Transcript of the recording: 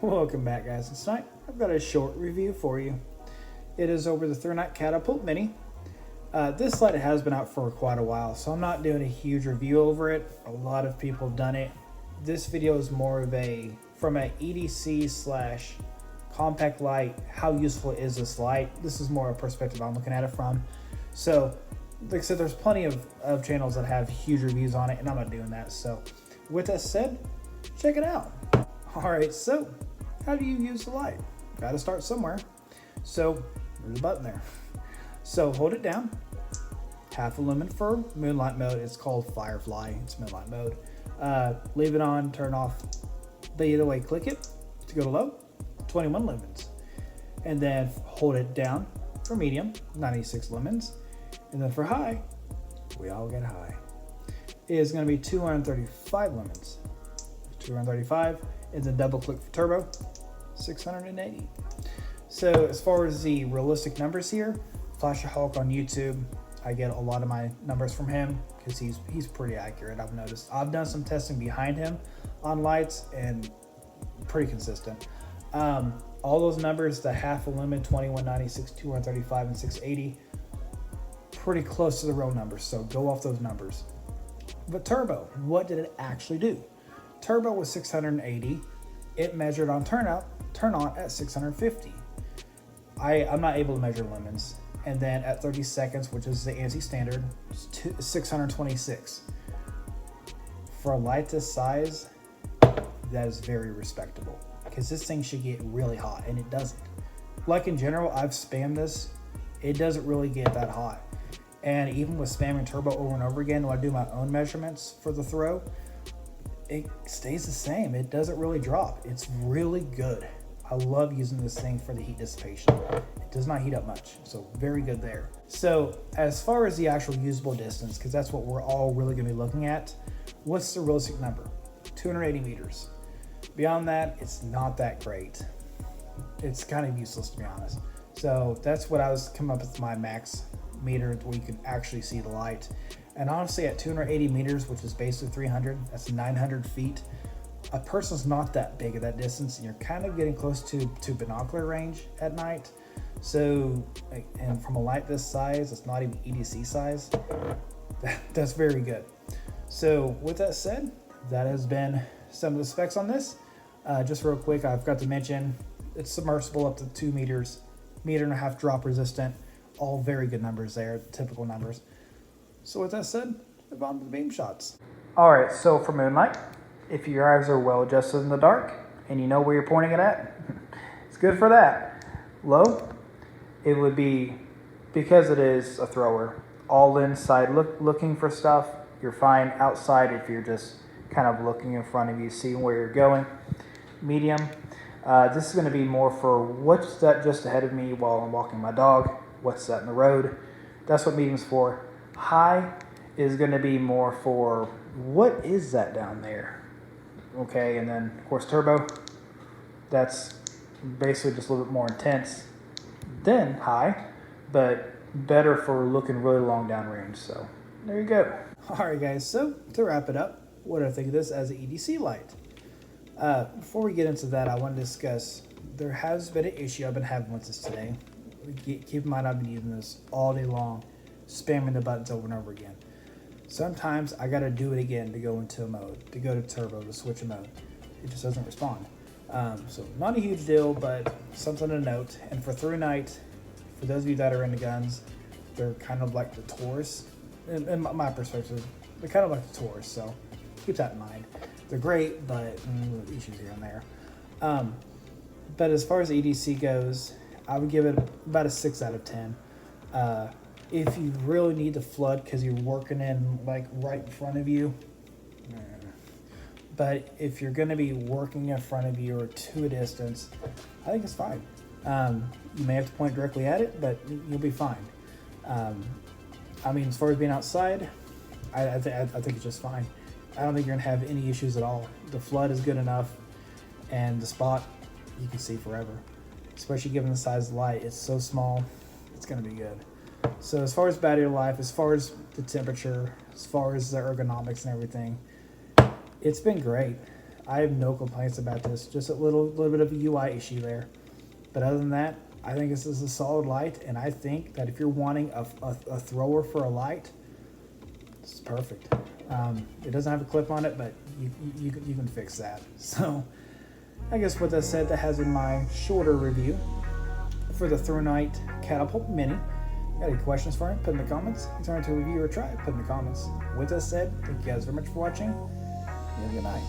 Welcome back, guys. And tonight I've got a short review for you. It is over the Thrunite Catapult Mini. This light has been out for quite a while, so I'm not doing a huge review over it. A lot of people have done it. This video is more of from an EDC slash compact light. How useful is this light? This is more a perspective I'm looking at it from. So, like I said, there's plenty of channels that have huge reviews on it, and I'm not doing that. So, with that said, check it out. All right, so how do you use the light? Got to start somewhere. So there's a button there. So hold it down. Half a lumen for moonlight mode. It's called Firefly. It's moonlight mode. Leave it on, turn off. But either way, click it to go to low, 21 lumens. And then hold it down for medium, 96 lumens. And then for high, we all get high, is going to be 235 lumens. 235. And then double click for turbo, 680. So as far as the realistic numbers here, Flasher Hulk on YouTube, I get a lot of my numbers from him because he's pretty accurate. I've noticed. I've done some testing behind him on lights and pretty consistent. All those numbers, the half a lumen, 2196, 235, and 680, pretty close to the real numbers. So go off those numbers. But turbo, what did it actually do? Turbo was 680. It measured on turn on at 650. I'm not able to measure lumens. And then at 30 seconds, which is the ANSI standard, it's 626. For a light this size, that is very respectable. Because this thing should get really hot, and it doesn't. Like in general, I've spammed this. It doesn't really get that hot. And even with spamming turbo over and over again, when I do my own measurements for the throw, it stays the same. It doesn't really drop. It's really good. I love using this thing for the heat dissipation. It does not heat up much, so very good there. So as far as the actual usable distance, because that's what we're all really going to be looking at, what's the realistic number? 280 meters. Beyond that, it's not that great. It's kind of useless, to be honest. So that's what I was coming up with, my max meter where you can actually see the light. And honestly, at 280 meters, which is basically 300, that's 900 feet. A person's not that big at that distance, and you're kind of getting close to binocular range at night. So, and from a light this size, it's not even EDC size. That's very good. So with that said, that has been some of the specs on this. Just real quick, I've got to mention it's submersible up to 2 meters, 1.5 meter drop resistant. All very good numbers there, typical numbers. So with that said, move on to the beam shots. All right, so for moonlight, if your eyes are well adjusted in the dark and you know where you're pointing it at, it's good for that. Low, it would be, because it is a thrower, all inside looking for stuff. You're fine. Outside, if you're just kind of looking in front of you, seeing where you're going. Medium, this is going to be more for what's that just ahead of me while I'm walking my dog, what's that in the road. That's what medium's for. High is going to be more for what is that down there, okay? And then of course turbo, that's basically just a little bit more intense than high, but better for looking really long downrange. So there you go. All right, guys. So to wrap it up, what do I think of this as an EDC light? Before we get into that, I want to discuss. There has been an issue I've been having with this today. Keep in mind, I've been using this all day long, spamming the buttons over and over again. Sometimes I gotta do it again to go into a mode, to go to turbo, to switch a mode. It just doesn't respond. So not a huge deal, but something to note. And for Thrunite, for those of you that are into guns, they're kind of like the Taurus. In my perspective, they're kind of like the Taurus, so keep that in mind. They're great, but issues here and there. But as far as EDC goes, I would give it about a 6 out of 10. If you really need to flood because you're working in like right in front of you, but if you're going to be working in front of you or to a distance, I think it's fine. You may have to point directly at it, but you'll be fine. I mean, as far as being outside, I think it's just fine. I don't think you're going to have any issues at all. The flood is good enough, and the spot you can see forever. Especially given the size of the light, it's so small, it's going to be good. So as far as battery life, as far as the temperature, as far as the ergonomics and everything, it's been great. I have no complaints about this. Just a little bit of a UI issue there. But other than that, I think this is a solid light, and I think that if you're wanting a thrower for a light, this is perfect. It doesn't have a clip on it, but you can fix that. So I guess with that said, that has been my shorter review for the Thrunite Catapult Mini. Got any questions for me? Put in the comments. If you want to review or try it, put in the comments. With that said, thank you guys very much for watching. You have a good night.